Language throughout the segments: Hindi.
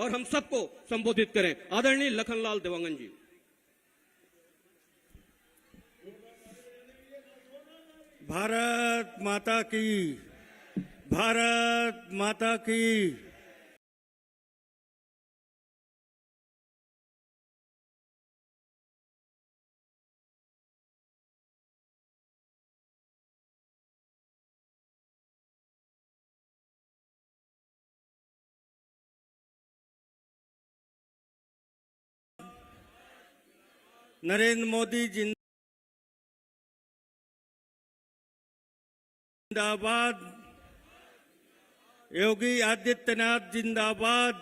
और हम सबको संबोधित करें। आदरणीय लखनलाल देवांगन जी। भारत माता की, भारत माता की। नरेंद्र मोदी जिंदाबाद, योगी आदित्यनाथ जिंदाबाद,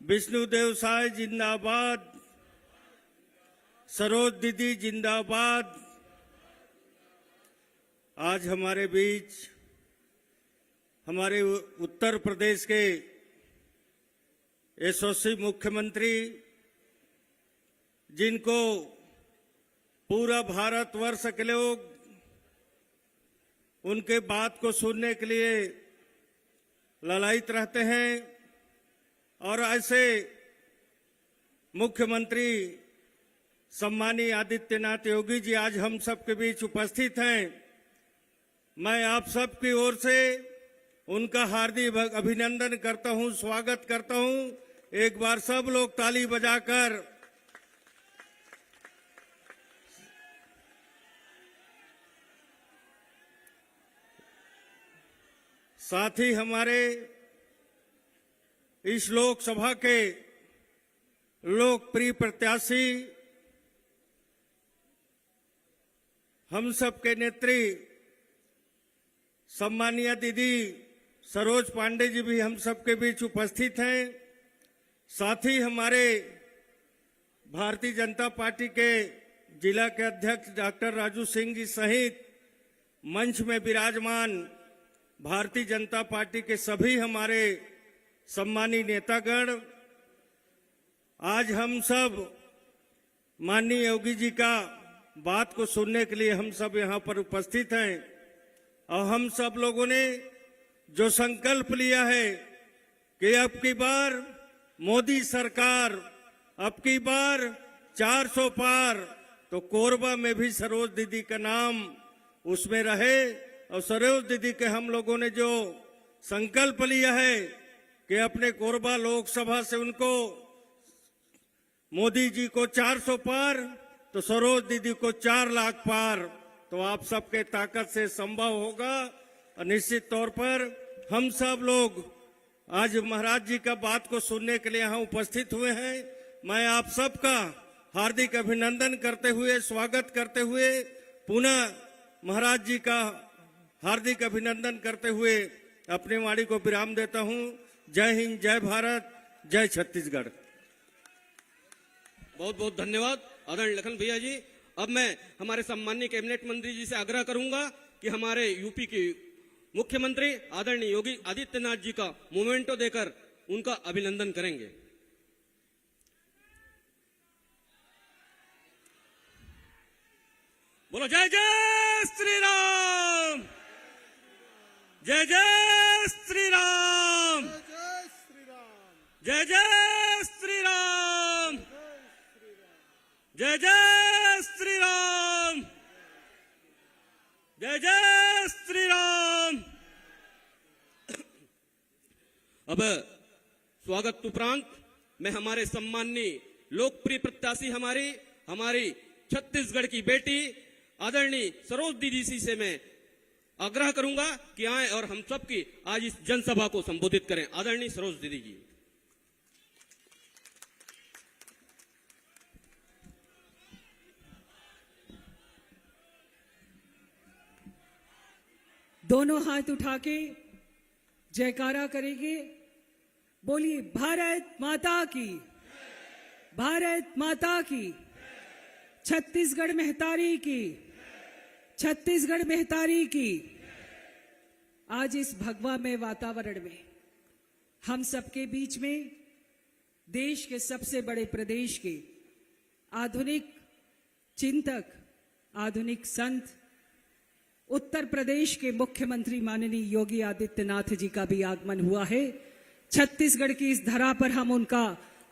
विष्णुदेव साय जिंदाबाद, सरोज दीदी जिंदाबाद। आज हमारे बीच हमारे उत्तर प्रदेश के यशस्वी मुख्यमंत्री, जिनको पूरा भारतवर्ष के लोग उनके बात को सुनने के लिए ललायित रहते हैं, और ऐसे मुख्यमंत्री सम्मानीय आदित्यनाथ योगी जी आज हम सबके बीच उपस्थित हैं। मैं आप सबकी ओर से उनका हार्दिक अभिनंदन करता हूं, स्वागत करता हूं। एक बार सब लोग ताली बजाकर साथ ही हमारे इस लोकसभा के लोकप्रिय प्रत्याशी, हम सब के नेत्री सम्मानीय दीदी सरोज पांडे जी भी हम सबके बीच उपस्थित हैं। साथ ही हमारे भारतीय जनता पार्टी के जिला के अध्यक्ष डॉक्टर राजू सिंह जी सहित मंच में विराजमान भारतीय जनता पार्टी के सभी हमारे सम्मानीय नेतागण, आज हम सब माननीय योगी जी का बात को सुनने के लिए हम सब यहाँ पर उपस्थित हैं। और हम सब लोगों ने जो संकल्प लिया है कि अब की बार मोदी सरकार, अब की बार 400 पार, तो कोरबा में भी सरोज दीदी का नाम उसमें रहे। और सरोज दीदी के हम लोगों ने जो संकल्प लिया है कि अपने कोरबा लोकसभा से उनको, मोदी जी को 400 पार, तो सरोज दीदी को 4 लाख पार, तो आप सबके ताकत से संभव होगा। और निश्चित तौर पर हम सब लोग आज महाराज जी का बात को सुनने के लिए यहाँ उपस्थित हुए हैं। मैं आप सबका हार्दिक अभिनंदन करते हुए, स्वागत करते हुए, पुनः महाराज जी का हार्दिक अभिनंदन करते हुए अपनी वाणी को विराम देता हूं। जय हिंद, जय भारत, जय छत्तीसगढ़। बहुत बहुत धन्यवाद आदरणीय लखन भैया जी। अब मैं हमारे सम्मानीय कैबिनेट मंत्री जी से आग्रह करूंगा कि हमारे यूपी के मुख्यमंत्री आदरणीय योगी आदित्यनाथ जी का मोमेंटो देकर उनका अभिनंदन करेंगे। बोलो जय जय श्री राम, जय जय श्री राम, जय जय श्री राम, जय जय श्री राम, जय जय श्री राम। अब स्वागत उपरांत मैं हमारे सम्माननीय लोकप्रिय प्रत्याशी हमारी छत्तीसगढ़ की बेटी आदरणीय सरोज दीदी जी से मैं आग्रह करूंगा कि आए और हम सबकी आज इस जनसभा को संबोधित करें। आदरणीय सरोज दीदी जी। दोनों हाथ उठा के जयकारा करेंगे। बोलिए भारत माता की, भारत माता की, छत्तीसगढ़ महतारी की, छत्तीसगढ़ महतारी की। आज इस भगवा में वातावरण में हम सबके बीच में देश के सबसे बड़े प्रदेश के आधुनिक चिंतक, आधुनिक संत, उत्तर प्रदेश के मुख्यमंत्री माननीय योगी आदित्यनाथ जी का भी आगमन हुआ है। छत्तीसगढ़ की इस धरा पर हम उनका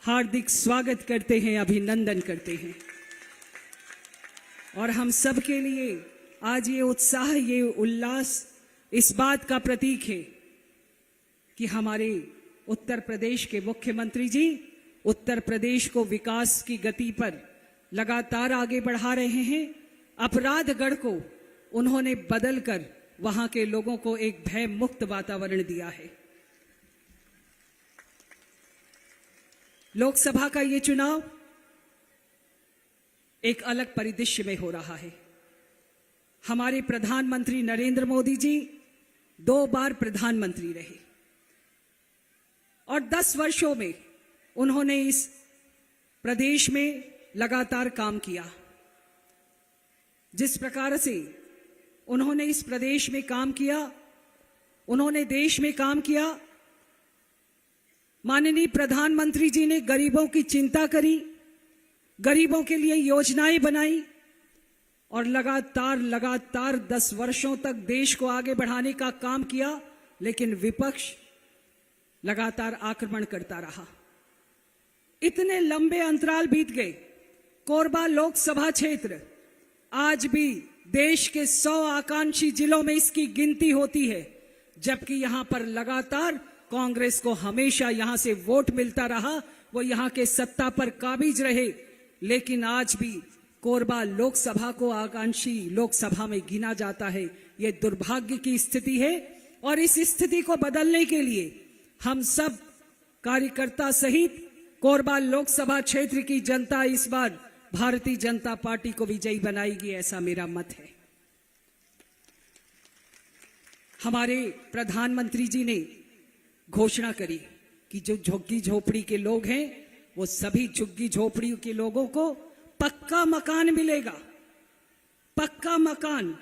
हार्दिक स्वागत करते हैं, अभिनंदन करते हैं। और हम सब के लिए आज ये उत्साह, ये उल्लास इस बात का प्रतीक है कि हमारे उत्तर प्रदेश के मुख्यमंत्री जी उत्तर प्रदेश को विकास की गति पर लगातार आगे बढ़ा रहे हैं। अपराधगढ़ को उन्होंने बदलकर वहां के लोगों को एक भय मुक्त वातावरण दिया है। लोकसभा का ये चुनाव एक अलग परिदृश्य में हो रहा है। हमारे प्रधानमंत्री नरेंद्र मोदी जी 2 बार प्रधानमंत्री रहे और 10 वर्षों में उन्होंने इस प्रदेश में लगातार काम किया। जिस प्रकार से उन्होंने इस प्रदेश में काम किया, उन्होंने देश में काम किया। माननीय प्रधानमंत्री जी ने गरीबों की चिंता करी, गरीबों के लिए योजनाएं बनाई और लगातार 10 वर्षों तक देश को आगे बढ़ाने का काम किया। लेकिन विपक्ष लगातार आक्रमण करता रहा। इतने लंबे अंतराल बीत गए। कोरबा लोकसभा क्षेत्र आज भी देश के 100 आकांक्षी जिलों में इसकी गिनती होती है, जबकि यहां पर लगातार कांग्रेस को हमेशा यहां से वोट मिलता रहा, वो यहां के सत्ता पर काबिज रहे। लेकिन आज भी कोरबा लोकसभा को आकांक्षी लोकसभा में गिना जाता है। ये दुर्भाग्य की स्थिति है और इस स्थिति को बदलने के लिए हम सब कार्यकर्ता सहित कोरबा लोकसभा क्षेत्र की जनता इस बार भारतीय जनता पार्टी को विजयी बनाएगी, ऐसा मेरा मत है। हमारे प्रधानमंत्री जी ने घोषणा करी कि जो झुग्गी झोपड़ी के लोग हैं वो सभी झुग्गी झोपड़ी के लोगों को पक्का मकान मिलेगा। पक्का मकान,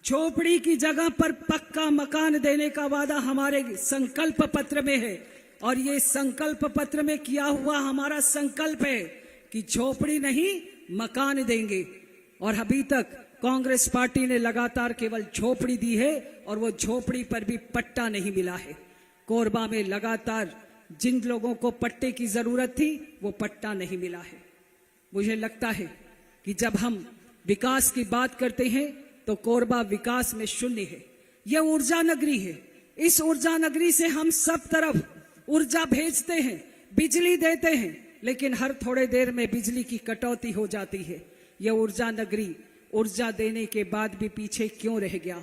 झोपड़ी की जगह पर पक्का मकान देने का वादा हमारे संकल्प पत्र में है और ये संकल्प पत्र में किया हुआ हमारा संकल्प है कि झोपड़ी नहीं मकान देंगे। और अभी तक कांग्रेस पार्टी ने लगातार केवल झोपड़ी दी है और वो झोपड़ी पर भी पट्टा नहीं मिला है। कोरबा में लगातार जिन लोगों को पट्टे की जरूरत थी वो पट्टा नहीं मिला है। मुझे लगता है कि जब हम विकास की बात करते हैं तो कोरबा विकास में शून्य है। यह ऊर्जा नगरी है। इस ऊर्जा नगरी से हम सब तरफ ऊर्जा भेजते हैं, बिजली देते हैं, लेकिन हर थोड़े देर में बिजली की कटौती हो जाती है। यह ऊर्जा नगरी ऊर्जा देने के बाद भी पीछे क्यों रह गया?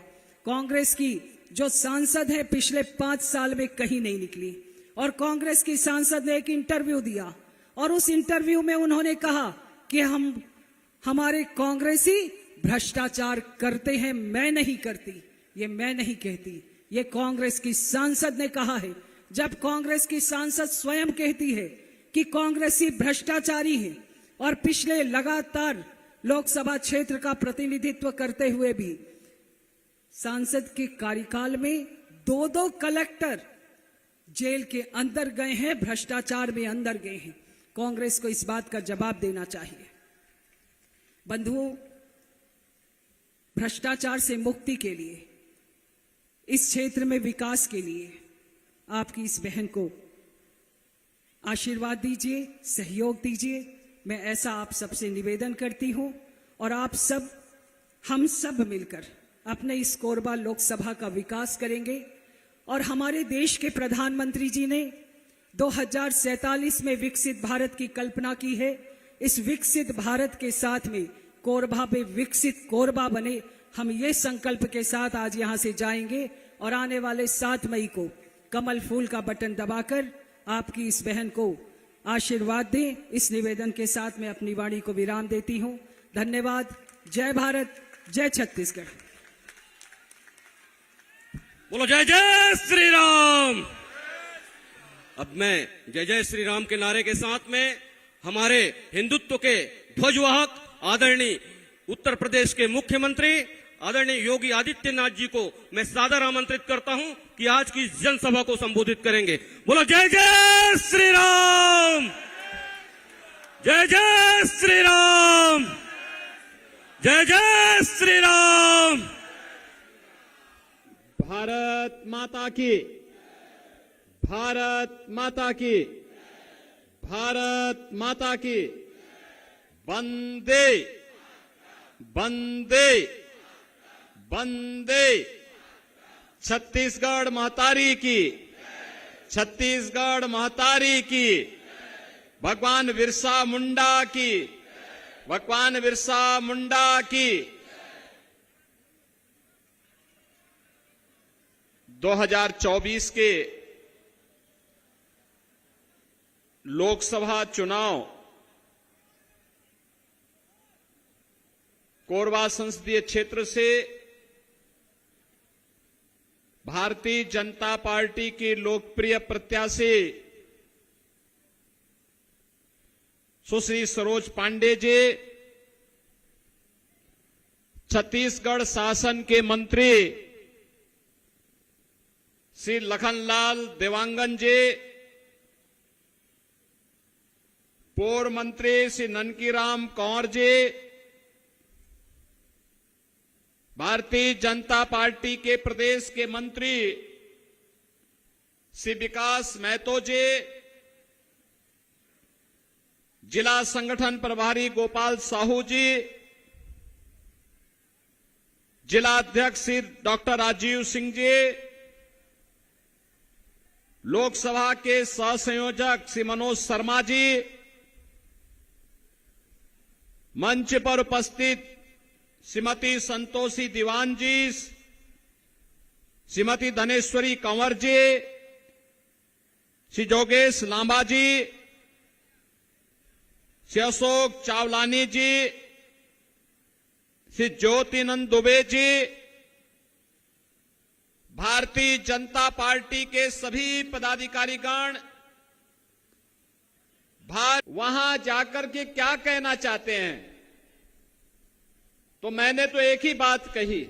कांग्रेस की जो सांसद है पिछले 5 साल में कहीं नहीं निकली और कांग्रेस की सांसद ने एक इंटरव्यू दिया और उस इंटरव्यू में उन्होंने कहा कि हमारे कांग्रेसी भ्रष्टाचार करते हैं, मैं नहीं करती। ये मैं नहीं कहती, ये कांग्रेस की सांसद ने कहा है। जब कांग्रेस की सांसद स्वयं कहती है कि कांग्रेसी भ्रष्टाचारी है और पिछले लगातार लोकसभा क्षेत्र का प्रतिनिधित्व करते हुए भी सांसद के कार्यकाल में 2 कलेक्टर जेल के अंदर गए हैं, भ्रष्टाचार में अंदर गए हैं। कांग्रेस को इस बात का जवाब देना चाहिए। बंधुओं, भ्रष्टाचार से मुक्ति के लिए, इस क्षेत्र में विकास के लिए आपकी इस बहन को आशीर्वाद दीजिए, सहयोग दीजिए। मैं ऐसा आप सबसे निवेदन करती हूं और आप सब, हम सब मिलकर अपने इस कोरबा लोकसभा का विकास करेंगे। और हमारे देश के प्रधानमंत्री जी ने 2047 में विकसित भारत की कल्पना की है। इस विकसित भारत के साथ में कोरबा में विकसित कोरबा बने, हम ये संकल्प के साथ आज यहां से जाएंगे और आने वाले 7 मई को कमल फूल का बटन दबाकर आपकी इस बहन को आशीर्वाद दें। इस निवेदन के साथ मैं अपनी वाणी को विराम देती हूं। धन्यवाद। जय भारत, जय छत्तीसगढ़। बोलो जय जय श्री राम। अब मैं जय जय श्री राम के नारे के साथ में हमारे हिंदुत्व के ध्वजवाहक आदरणीय उत्तर प्रदेश के मुख्यमंत्री आदरणीय योगी आदित्यनाथ जी को मैं सादर आमंत्रित करता हूं कि आज की जनसभा को संबोधित करेंगे। बोलो जय जय श्री राम, जय जय श्री राम, जय जय श्री राम। भारत माता की, भारत माता की, भारत माता की, वंदे वंदे वंदे। छत्तीसगढ़ महतारी की, छत्तीसगढ़ महतारी की, भगवान बिरसा मुंडा की, भगवान बिरसा मुंडा की। 2024 के लोकसभा चुनाव कोरबा संसदीय क्षेत्र से भारतीय जनता पार्टी की लोकप्रिय प्रत्याशी सुश्री सरोज पांडे जी, छत्तीसगढ़ शासन के मंत्री श्री लखनलाल देवांगन जी, पूर्व मंत्री श्री ननकीराम कंवर जी, भारतीय जनता पार्टी के प्रदेश के मंत्री श्री विकास महतो जी, जिला संगठन प्रभारी गोपाल साहू जी, जिला अध्यक्ष श्री डॉक्टर राजीव सिंह जी, लोकसभा के सहसंयोजक श्री मनोज शर्मा जी, मंच पर उपस्थित श्रीमती संतोषी दीवान जी, श्रीमती धनेश्वरी कंवर जी, श्री जोगेश लांबा जी, श्री अशोक चावलानी जी, श्री ज्योतिनंद दुबे जी, भारतीय जनता पार्टी के सभी पदाधिकारीगण वहां जाकर के क्या कहना चाहते हैं, तो मैंने तो एक ही बात कही।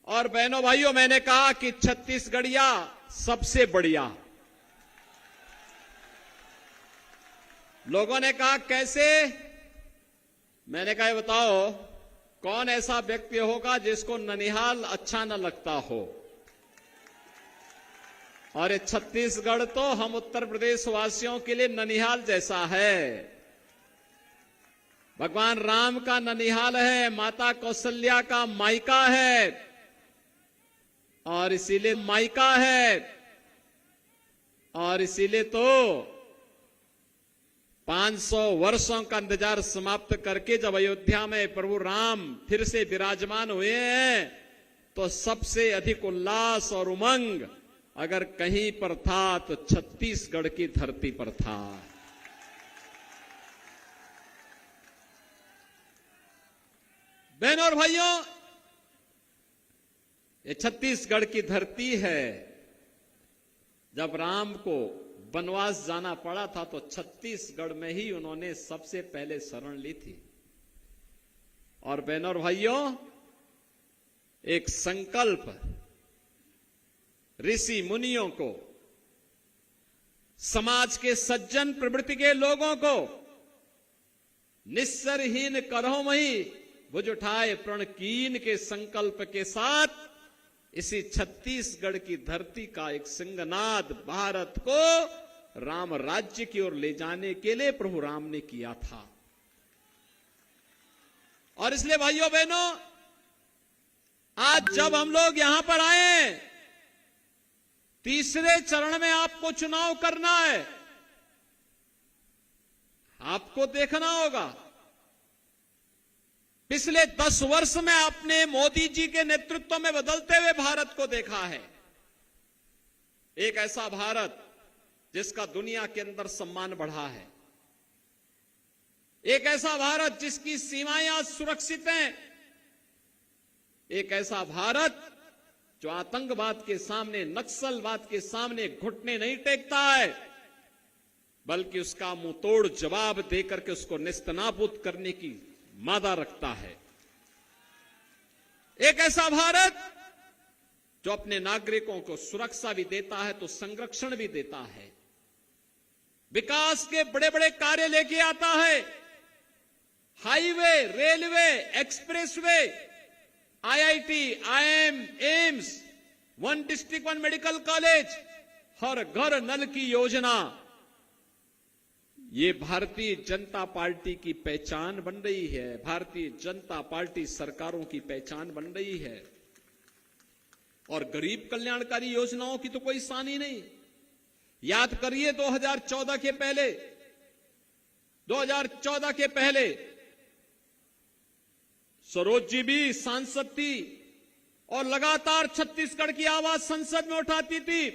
और बहनों भाइयों, मैंने कहा कि छत्तीसगढ़िया सबसे बढ़िया। लोगों ने कहा कैसे? मैंने कहा बताओ कौन ऐसा व्यक्ति होगा जिसको ननिहाल अच्छा न लगता हो। और ये छत्तीसगढ़ तो हम उत्तर प्रदेश वासियों के लिए ननिहाल जैसा है। भगवान राम का ननिहाल है, माता कौशल्या का मायका है, और इसीलिए मायका है, और इसीलिए तो 500 वर्षों का इंतजार समाप्त करके जब अयोध्या में प्रभु राम फिर से विराजमान हुए हैं, तो सबसे अधिक उल्लास और उमंग अगर कहीं पर था तो छत्तीसगढ़ की धरती पर था। बहनों और भाइयों, ये छत्तीसगढ़ की धरती है। जब राम को वनवास जाना पड़ा था तो छत्तीसगढ़ में ही उन्होंने सबसे पहले शरण ली थी। और बहनों और भाइयों, एक संकल्प ऋषि मुनियों को, समाज के सज्जन प्रवृत्ति के लोगों को निस्सरहीन करहोमहि भुज उठाए प्रण कीन के संकल्प के साथ इसी छत्तीसगढ़ की धरती का एक सिंहनाद भारत को राम राज्य की ओर ले जाने के लिए प्रभु राम ने किया था। और इसलिए भाइयों बहनों, आज जब हम लोग यहां पर आए, तीसरे चरण में आपको चुनाव करना है। आपको देखना होगा, पिछले 10 वर्ष में आपने मोदी जी के नेतृत्व में बदलते हुए भारत को देखा है। एक ऐसा भारत जिसका दुनिया के अंदर सम्मान बढ़ा है, एक ऐसा भारत जिसकी सीमाएं आज सुरक्षित हैं, एक ऐसा भारत जो आतंकवाद के सामने, नक्सलवाद के सामने घुटने नहीं टेकता है, बल्कि उसका मुंहतोड़ जवाब देकर के उसको नेस्तनाबूद करने की मादा रखता है। एक ऐसा भारत जो अपने नागरिकों को सुरक्षा भी देता है तो संरक्षण भी देता है, विकास के बड़े बड़े कार्य लेके आता है, highway, railway, expressway, IIT, IIM, AIIMS, 1 district 1 medical college, हर घर नल की योजना, ये भारतीय जनता पार्टी की पहचान बन रही है। भारतीय जनता पार्टी सरकारों की पहचान बन रही है। और गरीब कल्याणकारी योजनाओं की तो कोई सानी नहीं। याद करिए 2014 के पहले सरोज जी भी सांसद थी और लगातार छत्तीसगढ़ की आवाज संसद में उठाती थी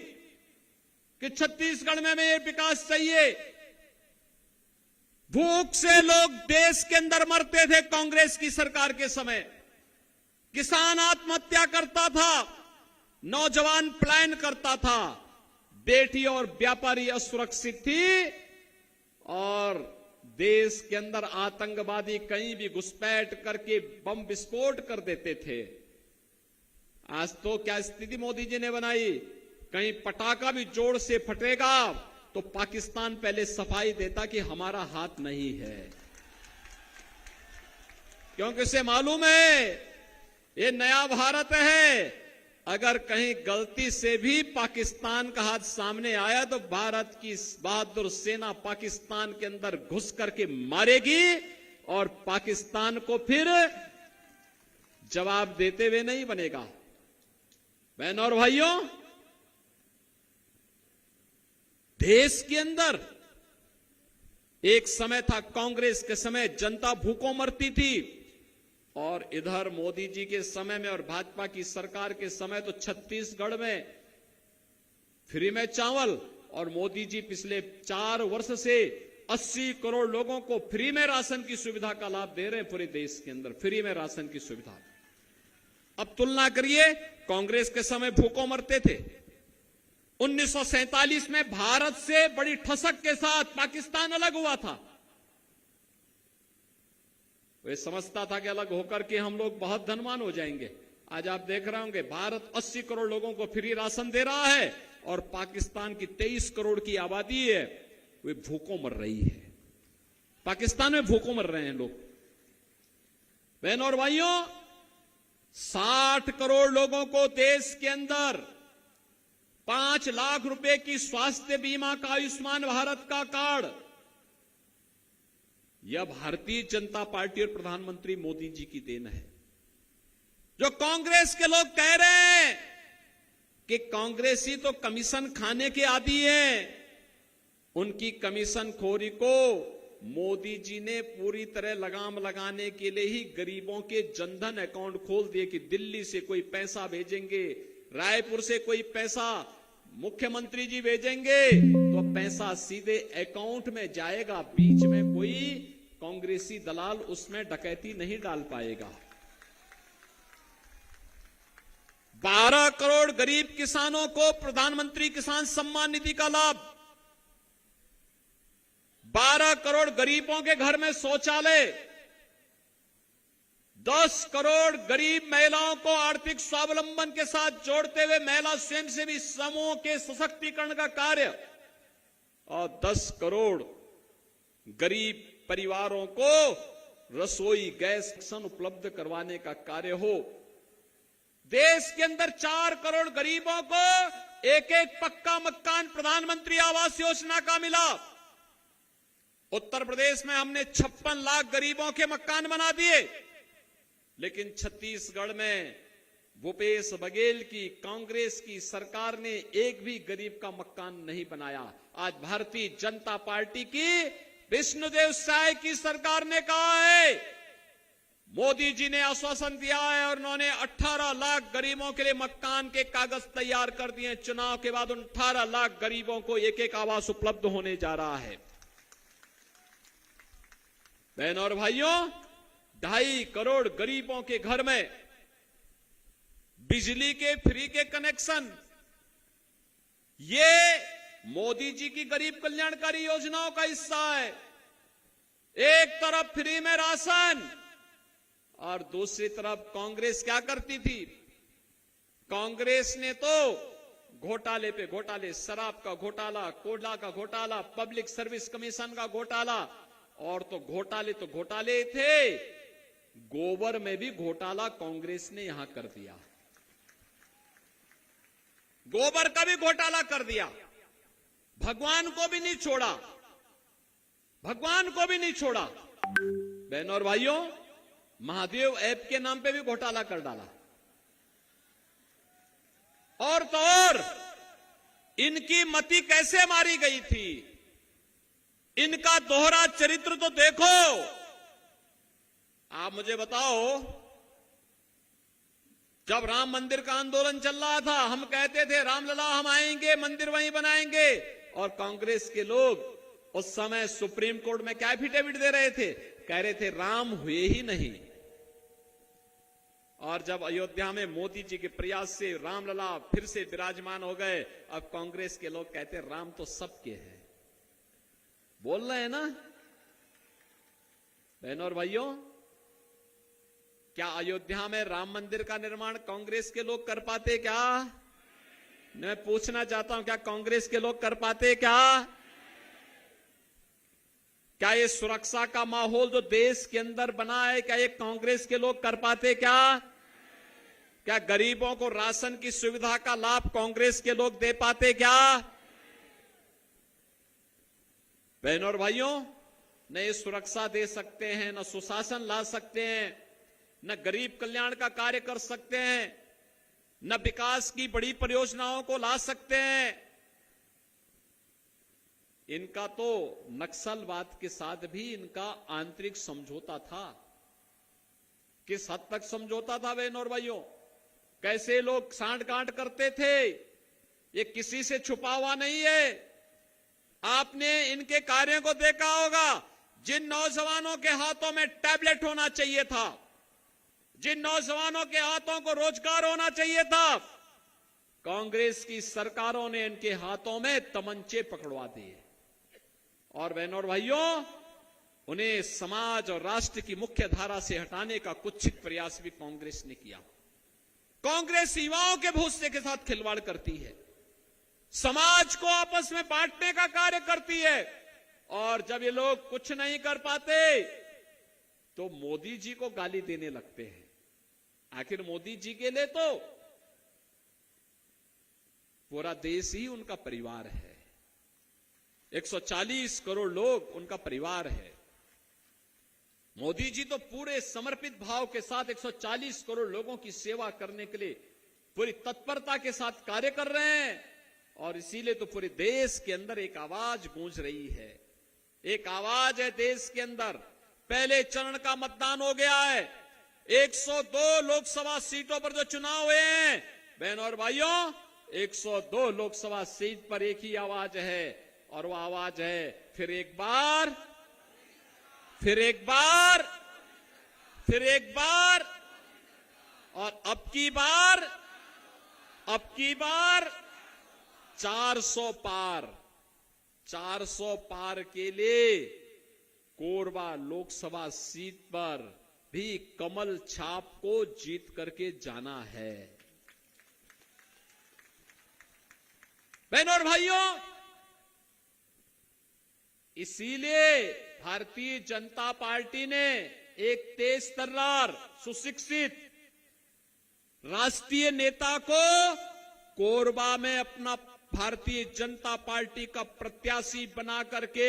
कि छत्तीसगढ़ में हमें विकास चाहिए। भूख से लोग देश के अंदर मरते थे कांग्रेस की सरकार के समय। किसान आत्महत्या करता था, नौजवान पलायन करता था, बेटी और व्यापारी असुरक्षित थी और देश के अंदर आतंकवादी कहीं भी घुसपैठ करके बम विस्फोट कर देते थे। आज तो क्या स्थिति मोदी जी ने बनाई, कहीं पटाखा भी जोर से फटेगा तो पाकिस्तान पहले सफाई देता कि हमारा हाथ नहीं है, क्योंकि उसे मालूम है ये नया भारत है। अगर कहीं गलती से भी पाकिस्तान का हाथ सामने आया तो भारत की बहादुर सेना पाकिस्तान के अंदर घुस करके मारेगी और पाकिस्तान को फिर जवाब देते हुए नहीं बनेगा। बहनों और भाइयों, देश के अंदर एक समय था, कांग्रेस के समय जनता भूखों मरती थी और इधर मोदी जी के समय में और भाजपा की सरकार के समय तो छत्तीसगढ़ में फ्री में चावल, और मोदी जी पिछले 4 वर्ष से 80 करोड़ लोगों को फ्री में राशन की सुविधा का लाभ दे रहे हैं। पूरे देश के अंदर फ्री में राशन की सुविधा। अब तुलना करिए, कांग्रेस के समय भूखों मरते थे। 1947 में भारत से बड़ी ठसक के साथ पाकिस्तान अलग हुआ था। वे समझता था कि अलग होकर के हम लोग बहुत धनवान हो जाएंगे। आज आप देख रहे होंगे भारत 80 करोड़ लोगों को फ्री राशन दे रहा है और पाकिस्तान की 23 करोड़ की आबादी है, वे भूखों मर रही है। पाकिस्तान में भूखों मर रहे हैं लोग। बहनों और भाइयों, 60 करोड़ लोगों को देश के अंदर 5 लाख रुपए की स्वास्थ्य बीमा का आयुष्मान भारत का कार्ड, यह भारतीय जनता पार्टी और प्रधानमंत्री मोदी जी की देन है। जो कांग्रेस के लोग कह रहे हैं कि कांग्रेसी तो कमीशन खाने के आदी हैं, उनकी कमीशन खोरी को मोदी जी ने पूरी तरह लगाम लगाने के लिए ही गरीबों के जनधन अकाउंट खोल दिए कि दिल्ली से कोई पैसा भेजेंगे, रायपुर से कोई पैसा मुख्यमंत्री जी भेजेंगे तो पैसा सीधे अकाउंट में जाएगा, बीच में कोई कांग्रेसी दलाल उसमें डकैती नहीं डाल पाएगा। 12 करोड़ गरीब किसानों को प्रधानमंत्री किसान सम्मान निधि का लाभ, 12 करोड़ गरीबों के घर में शौचालय, 10 करोड़ गरीब महिलाओं को आर्थिक स्वावलंबन के साथ जोड़ते हुए महिला स्वयंसेवी समूहों के सशक्तिकरण का कार्य और 10 करोड़ गरीब परिवारों को रसोई गैस कनेक्शन उपलब्ध करवाने का कार्य हो। देश के अंदर 4 करोड़ गरीबों को एक पक्का मकान प्रधानमंत्री आवास योजना का मिला। उत्तर प्रदेश में हमने 56 लाख गरीबों के मकान बना दिए, लेकिन छत्तीसगढ़ में भूपेश बघेल की कांग्रेस की सरकार ने एक भी गरीब का मकान नहीं बनाया। आज भारतीय जनता पार्टी की विष्णुदेव साय की सरकार ने कहा है, मोदी जी ने आश्वासन दिया है और उन्होंने 18 लाख गरीबों के लिए मकान के कागज तैयार कर दिए। चुनाव के बाद उन 18 लाख गरीबों को एक आवास उपलब्ध होने जा रहा है। बहनों और भाइयों, 2.5 करोड़ गरीबों के घर में बिजली के फ्री के कनेक्शन, ये मोदी जी की गरीब कल्याणकारी योजनाओं का हिस्सा है। एक तरफ फ्री में राशन और दूसरी तरफ कांग्रेस क्या करती थी? कांग्रेस ने तो घोटाले पे घोटाले, शराब का घोटाला, कोयला का घोटाला, पब्लिक सर्विस कमीशन का घोटाला, और तो घोटाले थे, गोबर में भी घोटाला कांग्रेस ने यहां कर दिया। गोबर का भी घोटाला कर दिया, भगवान को भी नहीं छोड़ा, भगवान को भी नहीं छोड़ा। बहनों और भाइयों, महादेव ऐप के नाम पे भी घोटाला कर डाला। और तो और इनकी मति कैसे मारी गई थी, इनका दोहरा चरित्र तो देखो। आप मुझे बताओ, जब राम मंदिर का आंदोलन चल रहा था, हम कहते थे रामलला हम आएंगे, मंदिर वहीं बनाएंगे, और कांग्रेस के लोग उस समय सुप्रीम कोर्ट में क्या एफिडेविट दे रहे थे, कह रहे थे राम हुए ही नहीं। और जब अयोध्या में मोदी जी के प्रयास से रामलला फिर से विराजमान हो गए, अब कांग्रेस के लोग कहते राम तो सबके हैं। बोल रहे हैं ना बहनों और भाइयों? क्या अयोध्या में राम मंदिर का निर्माण कांग्रेस के लोग कर पाते क्या? मैं पूछना चाहता हूं, क्या कांग्रेस के लोग कर पाते क्या? क्या ये सुरक्षा का माहौल जो देश के अंदर बना है, क्या ये कांग्रेस के लोग कर पाते क्या? क्या गरीबों को राशन की सुविधा का लाभ कांग्रेस के लोग दे पाते क्या? बहनों और भाइयों, न ये सुरक्षा दे सकते हैं, न सुशासन ला सकते हैं, न गरीब कल्याण का कार्य कर सकते हैं, न विकास की बड़ी परियोजनाओं को ला सकते हैं। इनका तो नक्सलवाद के साथ भी इनका आंतरिक समझौता था। किस हद तक समझौता था बहनों और भाइयों? कैसे लोग सांठ गांठ करते थे, ये किसी से छुपा हुआ नहीं है। आपने इनके कार्यों को देखा होगा। जिन नौजवानों के हाथों में टैबलेट होना चाहिए था, जिन नौजवानों के हाथों को रोजगार होना चाहिए था, कांग्रेस की सरकारों ने इनके हाथों में तमंचे पकड़वा दिए। और बहनों और भाइयों, उन्हें समाज और राष्ट्र की मुख्य धारा से हटाने का कुत्सित प्रयास भी कांग्रेस ने किया। कांग्रेस युवाओं के भविष्य के साथ खिलवाड़ करती है, समाज को आपस में बांटने का कार्य करती है। और जब ये लोग कुछ नहीं कर पाते तो मोदी जी को गाली देने लगते हैं। आखिर मोदी जी के लिए तो पूरा देश ही उनका परिवार है, 140 करोड़ लोग उनका परिवार है। मोदी जी तो पूरे समर्पित भाव के साथ 140 करोड़ लोगों की सेवा करने के लिए पूरी तत्परता के साथ कार्य कर रहे हैं। और इसीलिए तो पूरे देश के अंदर एक आवाज गूंज रही है, एक आवाज है देश के अंदर। पहले चरण का मतदान हो गया है, 102 लोकसभा सीटों पर जो चुनाव हुए हैं, बहनों और भाइयों, 102 लोकसभा सीट पर एक ही आवाज है, और वो आवाज है फिर एक बार, फिर एक बार, फिर एक बार, और अब की बार 400 पार। 400 पार के लिए कोरबा लोकसभा सीट पर भी कमल छाप को जीत करके जाना है। बहनों और भाइयों, इसीलिए भारतीय जनता पार्टी ने एक तेज तर्रार, सुशिक्षित राष्ट्रीय नेता को कोरबा में अपना भारतीय जनता पार्टी का प्रत्याशी बना करके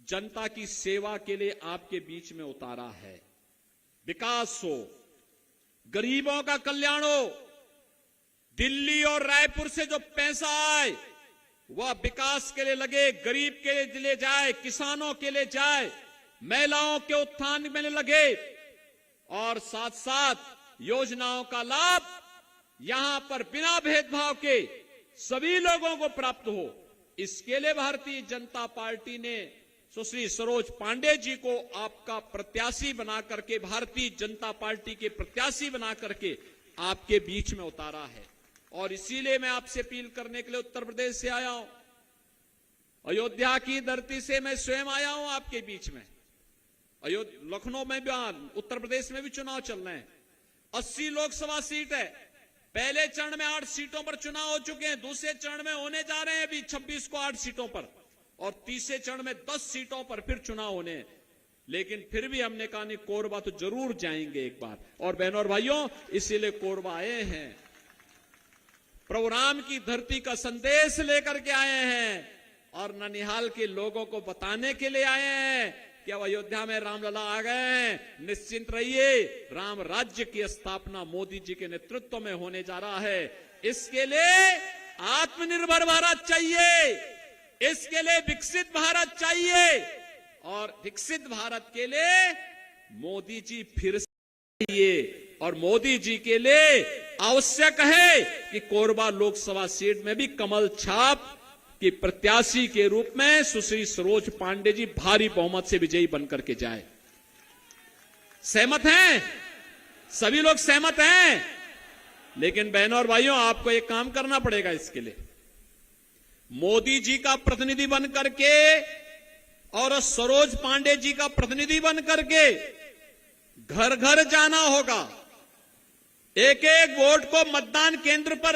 जनता की सेवा के लिए आपके बीच में उतारा है। विकास हो, गरीबों का कल्याण हो, दिल्ली और रायपुर से जो पैसा आए वह विकास के लिए लगे, गरीब के लिए जाए, किसानों के लिए जाए, महिलाओं के उत्थान में लगे, और साथ साथ योजनाओं का लाभ यहां पर बिना भेदभाव के सभी लोगों को प्राप्त हो। इसके लिए भारतीय जनता पार्टी ने सुश्री सरोज पांडे जी को आपका प्रत्याशी बना करके, भारतीय जनता पार्टी के प्रत्याशी बना करके आपके बीच में उतारा है। और इसीलिए मैं आपसे अपील करने के लिए उत्तर प्रदेश से आया हूं, अयोध्या की धरती से मैं स्वयं आया हूं आपके बीच में। लखनऊ में भी, उत्तर प्रदेश में भी चुनाव चल रहे हैं। 80 लोकसभा सीट है। पहले चरण में 8 सीटों पर चुनाव हो चुके हैं, दूसरे चरण में होने जा रहे हैं अभी 26 को 8 सीटों पर, और तीसरे चरण में 10 सीटों पर फिर चुनाव होने हैं। लेकिन फिर भी हमने कहा नहीं, कोरबा तो जरूर जाएंगे एक बार। और बहनों और भाइयों, इसीलिए कोरबा आए हैं। प्रभु राम की धरती का संदेश लेकर के आए हैं और ननिहाल के लोगों को बताने के लिए आए हैं कि अब अयोध्या में रामलला आ गए हैं, निश्चिंत रहिए, राम राज्य की स्थापना मोदी जी के नेतृत्व में होने जा रहा है। इसके लिए आत्मनिर्भर भारत चाहिए, इसके लिए विकसित भारत चाहिए और विकसित भारत के लिए मोदी जी फिर से चाहिए। और मोदी जी के लिए आवश्यक है कि कोरबा लोकसभा सीट में भी कमल छाप की प्रत्याशी के रूप में सुश्री सरोज पांडे जी भारी बहुमत से विजयी बनकर के जाए। सहमत हैं? सभी लोग सहमत हैं? लेकिन बहनों और भाइयों, आपको एक काम करना पड़ेगा। इसके लिए मोदी जी का प्रतिनिधि बन करके और सरोज पांडे जी का प्रतिनिधि बन करके घर घर जाना होगा, एक एक वोट को मतदान केंद्र पर